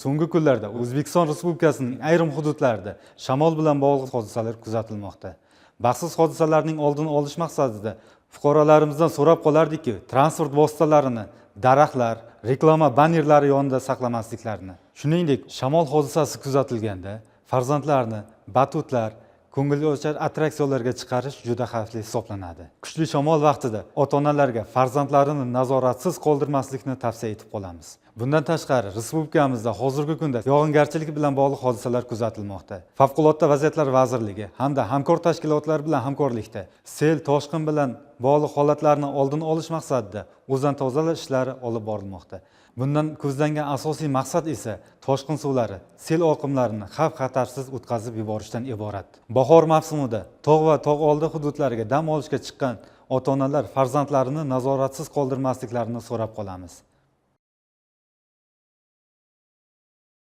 So'nggi kunlarda O'zbekiston Respublikasining ayrim hududlarida shamol bilan bog'liq hodisalar kuzatilmoqda. Baxtsiz hodisalarning oldini olish maqsadida fuqarolarimizdan so'rab qolardikki, transport vositalarini daraxtlar, reklama bannerlari yonida saqlamasliklarini. Shuningdek, shamol hodisasi kuzatilganda farzandlarni batutlar, ko'ngilochar attraksionlarga chiqarish juda xavfli hisoblanadi. Kuchli shamol vaqtida ota-onalarga farzandlarini nazoratsiz qoldirmaslikni tavsiya etib qolamiz. Bundan tashqari, respublikamizda hozirgi kunda yog'ingarchilik bilan bog'liq hodisalar kuzatilmoqda. Favqulodda vaziyatlar vazirligi hamda hamkor tashkilotlar bilan hamkorlikda sel, toshqin bilan bog'liq holatlarni oldini olish maqsadida o'zan tozalash ishlari olib borilmoqda. Bundan ko'zlangan asosiy maqsad esa toshqin suvlari, sel oqimlarini xavf-xatarsiz o'tkazib yuborishdan iborat. Bahor mavsumida tog' va tog' oldi hududlariga dam olishga chiqqan ota-onalar farzandlarini nazoratsiz qoldirmasliklarini so'rab qolamiz.